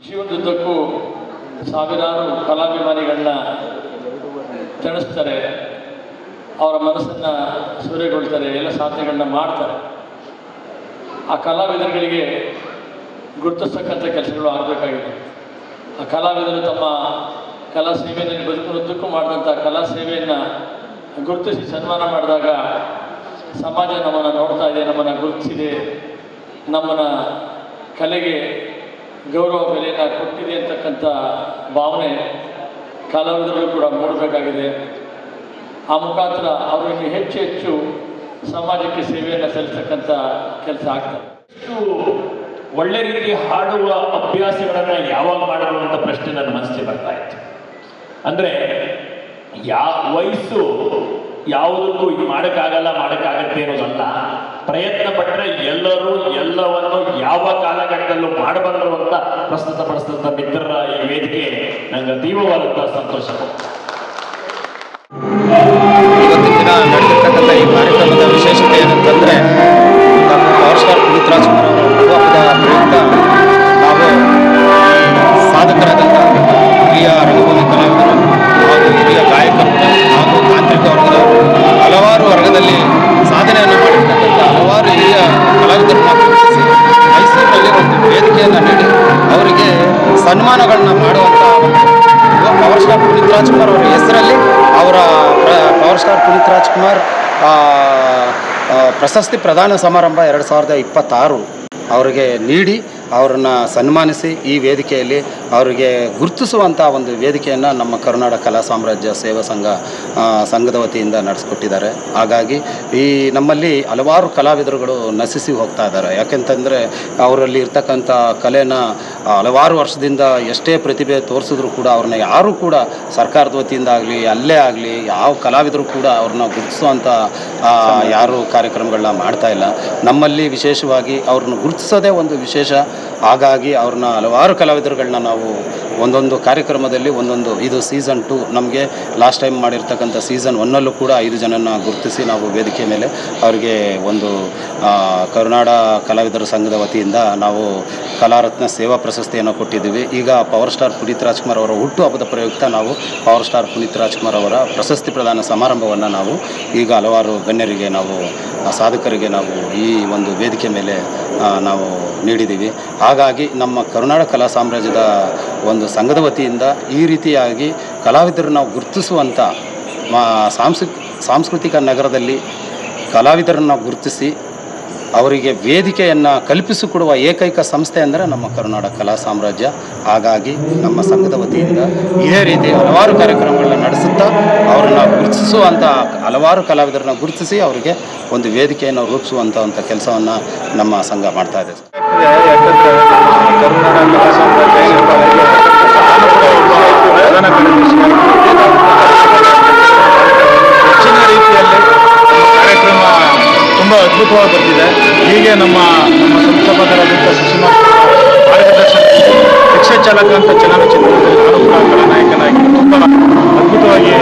ಜೀವನದುದ್ದಕ್ಕೂ ಸಾವಿರಾರು ಕಲಾಭಿಮಾನಿಗಳನ್ನ ತಣಿಸ್ತಾರೆ, ಅವರ ಮನಸ್ಸನ್ನು ಸೂರೆಗೊಳ್ತಾರೆ, ಎಲ್ಲ ಸಾಧನೆಗಳನ್ನ ಮಾಡ್ತಾರೆ. ಆ ಕಲಾವಿದರುಗಳಿಗೆ ಗುರುತಿಸ್ತಕ್ಕಂಥ ಕೆಲಸಗಳು ಆಗಬೇಕಾಗಿದೆ. ಆ ಕಲಾವಿದರು ತಮ್ಮ ಕಲಾ ಸೇವೆಯನ್ನು ಬದುಕುವುದಕ್ಕೂ ಮಾಡಿದಂಥ ಕಲಾ ಸೇವೆಯನ್ನು ಗುರುತಿಸಿ ಸನ್ಮಾನ ಮಾಡಿದಾಗ ಸಮಾಜ ನಮ್ಮನ್ನು ನೋಡ್ತಾ ಇದೆ, ನಮ್ಮನ್ನು ಗುರುತಿಸಿದೆ, ನಮ್ಮನ್ನು ಕಲೆಗೆ ಗೌರವ ಬೆಲೆಯನ್ನು ಕೊಟ್ಟಿದೆ ಅಂತಕ್ಕಂಥ ಭಾವನೆ ಕಲಾವಿದರಲ್ಲೂ ಕೂಡ ಮೂಡಬೇಕಾಗಿದೆ. ಆ ಮುಖಾಂತರ ಅವರು ಇನ್ನು ಹೆಚ್ಚು ಹೆಚ್ಚು ಸಮಾಜಕ್ಕೆ ಸೇವೆಯನ್ನು ಸಲ್ಲಿಸ್ತಕ್ಕಂಥ ಕೆಲಸ ಆಗ್ತದೆ. ಒಳ್ಳೆ ರೀತಿ ಹಾಡುವ ಅಭ್ಯಾಸಗಳನ್ನು ಯಾವಾಗ ಮಾಡಲು ಅಂತ ಪ್ರಶ್ನೆ ನನ್ನ ಮನಸ್ಸಿಗೆ ಬರ್ತಾ ಇತ್ತು. ಅಂದರೆ ವಯಸ್ಸು ಯಾವುದಕ್ಕೂ ಇದು ಮಾಡೋಕ್ಕಾಗತ್ತೆ ಅನ್ನೋದಲ್ಲ. ಪ್ರಯತ್ನ ಪಟ್ಟರೆ ಎಲ್ಲರೂ ಎಲ್ಲವನ್ನು ಯಾವ ಕಾಲಘಟ್ಟದಲ್ಲೂ ಮಾಡಬಲ್ಲರು ಅಂತ ಪ್ರಸ್ತುತಪಡಿಸಿದಂಥ ಮಿತ್ರರ ಈ ವೇದಿಕೆ ನನಗೆ ಅತೀವವಾದಂಥ ಸಂತೋಷ. ಇವತ್ತಿನ ದಿನ ನಡೆದಿರ್ತಕ್ಕಂಥ ಈ ಕಾರ್ಯಕ್ರಮದ ವಿಶೇಷತೆ ಏನಂತಂದರೆ, ನಮ್ಮ ಪವರ್ ಸ್ಟಾರ್ ಪುನೀತ್ ರಾಜ್ಕುಮಾರ್ ಅವರ ಹುಟ್ಟುಹಬ್ಬದ ಪ್ರಯುಕ್ತ ನಾವು ಸಾಧಕರಾದಂಥ ಹಿರಿಯ ರಂಗಭೂಮಿ ಕಲಾವಿದರು ಹಾಗೂ ಹಿರಿಯ ಗಾಯಕರು ಹಾಗೂ ತಾಂತ್ರಿಕ ವರ್ಗದವರು, ಹಲವಾರು ವರ್ಗದಲ್ಲಿ ಸಾಧನೆಯನ್ನು ಮಾಡಿರ್ತಕ್ಕಂಥ ಹಲವಾರು ಹಿರಿಯ ಕಲಾವಿದರನ್ನು ಗುರುತಿಸಿ ಮೈಸೂರಿನಲ್ಲಿ ಒಂದು ವೇದಿಕೆಯನ್ನು ನೀಡಿ ಅವರಿಗೆ ಸನ್ಮಾನಗಳನ್ನ ಮಾಡುವಂಥ ಪವರ್ ಸ್ಟಾರ್ ಪುನೀತ್ ರಾಜ್ಕುಮಾರ್ ಅವರ ಹೆಸರಲ್ಲಿ ಅವರ ಪವರ್ ಸ್ಟಾರ್ ಪುನೀತ್ ರಾಜ್ಕುಮಾರ್ ಪ್ರಶಸ್ತಿ ಪ್ರದಾನ ಸಮಾರಂಭ 2026 ಅವರಿಗೆ ನೀಡಿ ಅವರನ್ನ ಸನ್ಮಾನಿಸಿ ಈ ವೇದಿಕೆಯಲ್ಲಿ ಅವರಿಗೆ ಗುರುತಿಸುವಂಥ ಒಂದು ವೇದಿಕೆಯನ್ನು ನಮ್ಮ ಕರುನಾಡ ಕಲಾ ಸಾಮ್ರಾಜ್ಯ ಸೇವಾ ಸಂಘದ ವತಿಯಿಂದ ನಡೆಸ್ಕೊಟ್ಟಿದ್ದಾರೆ. ಹಾಗಾಗಿ ಈ ನಮ್ಮಲ್ಲಿ ಹಲವಾರು ಕಲಾವಿದರುಗಳು ನಶಿಸಿ ಹೋಗ್ತಾ ಇದ್ದಾರೆ. ಯಾಕೆಂತಂದರೆ ಅವರಲ್ಲಿ ಇರ್ತಕ್ಕಂಥ ಕಲೆನ ಹಲವಾರು ವರ್ಷದಿಂದ ಎಷ್ಟೇ ಪ್ರತಿಭೆ ತೋರಿಸಿದ್ರು ಕೂಡ ಅವ್ರನ್ನ ಯಾರೂ ಕೂಡ ಸರ್ಕಾರದ ವತಿಯಿಂದ ಆಗಲಿ ಅಲ್ಲೇ ಆಗಲಿ ಯಾವ ಕಲಾವಿದರು ಕೂಡ ಅವ್ರನ್ನ ಗುರುತಿಸುವಂಥ ಯಾರೂ ಕಾರ್ಯಕ್ರಮಗಳನ್ನ ಮಾಡ್ತಾ ಇಲ್ಲ. ನಮ್ಮಲ್ಲಿ ವಿಶೇಷವಾಗಿ ಅವ್ರನ್ನ ಗುರುತಿಸೋದೇ ಒಂದು ವಿಶೇಷ. ಹಾಗಾಗಿ ಅವ್ರನ್ನ ಹಲವಾರು ಕಲಾವಿದರುಗಳನ್ನ ನಾವು ಒಂದೊಂದು ಕಾರ್ಯಕ್ರಮದಲ್ಲಿ ಇದು ಸೀಸನ್ 2 ನಮಗೆ ಲಾಸ್ಟ್ ಟೈಮ್ ಮಾಡಿರ್ತಕ್ಕಂಥ ಸೀಸನ್ 1ನಲ್ಲೂ ಕೂಡ 5 ಜನನ ಗುರುತಿಸಿ ನಾವು ವೇದಿಕೆ ಮೇಲೆ ಅವರಿಗೆ ಒಂದು ಕರುನಾಡ ಕಲಾವಿದರ ಸಂಘದ ವತಿಯಿಂದ ನಾವು ಕಲಾರತ್ನ ಸೇವಾ ಪ್ರಶಸ್ತಿಯನ್ನು ಕೊಟ್ಟಿದ್ದೀವಿ. ಈಗ ಪವರ್ ಸ್ಟಾರ್ ಪುನೀತ್ ರಾಜ್ಕುಮಾರ್ ಅವರ ಹುಟ್ಟುಹಬ್ಬದ ಪ್ರಯುಕ್ತ ನಾವು ಪವರ್ ಸ್ಟಾರ್ ಪುನೀತ್ ರಾಜ್ಕುಮಾರ್ ಅವರ ಪ್ರಶಸ್ತಿ ಪ್ರದಾನ ಸಮಾರಂಭವನ್ನು ನಾವು ಈಗ ಹಲವಾರು ಗಣ್ಯರಿಗೆ ನಾವು ಸಾಧಕರಿಗೆ ನಾವು ಈ ಒಂದು ವೇದಿಕೆ ಮೇಲೆ ನಾವು ನೀಡಿದ್ದೀವಿ. ಹಾಗಾಗಿ ನಮ್ಮ ಕರುನಾಡ ಕಲಾ ಸಾಮ್ರಾಜ್ಯದ ಒಂದು ಸಂಘದ ವತಿಯಿಂದ ಈ ರೀತಿಯಾಗಿ ಕಲಾವಿದರು ನಾವು ಗುರುತಿಸುವಂಥ ಸಾಂಸ್ಕೃತಿಕ ನಗರದಲ್ಲಿ ಕಲಾವಿದರನ್ನು ಗುರುತಿಸಿ ಅವರಿಗೆ ವೇದಿಕೆಯನ್ನು ಕಲ್ಪಿಸಿಕೊಡುವ ಏಕೈಕ ಸಂಸ್ಥೆ ಅಂದರೆ ನಮ್ಮ ಕರುನಾಡ ಕಲಾ ಸಾಮ್ರಾಜ್ಯ. ಹಾಗಾಗಿ ನಮ್ಮ ಸಂಘದ ವತಿಯಿಂದ ಇದೇ ರೀತಿ ಹಲವಾರು ಕಾರ್ಯಕ್ರಮಗಳನ್ನ ನಡೆಸುತ್ತಾ ಅವರನ್ನು ಗುರುತಿಸುವಂಥ ಹಲವಾರು ಕಲಾವಿದರನ್ನ ಗುರುತಿಸಿ ಅವರಿಗೆ ಒಂದು ವೇದಿಕೆಯನ್ನು ರೂಪಿಸುವಂಥ ಕೆಲಸವನ್ನು ನಮ್ಮ ಸಂಘ ಮಾಡ್ತಾ ಇದೆ. ಯಾಕಂದರೆ ಕರುನಾಡ ಕಲಾ ಸಾಮ್ರಾಜ್ಯ ಹೆಚ್ಚಿನ ರೀತಿಯಲ್ಲಿ ಕಾರ್ಯಕ್ರಮ ತುಂಬ ಅದ್ಭುತವಾಗಿ ಬರ್ತಿದೆ. ಹೀಗೆ ನಮ್ಮ ಸಂಸ್ಥಾಪಕರಾದಂಥ ಸುಷ್ಮಾ ಮಾರ್ಗದರ್ಶನ ರಿಕ್ಷಾ ಚಾಲಕ ಅಂತ ಚಲನಚಿತ್ರದಲ್ಲಿ ನಾನು ಕೂಡ ಕಲಾನಾಯಕನಾಗಿ ತುಂಬ ಅದ್ಭುತವಾಗಿ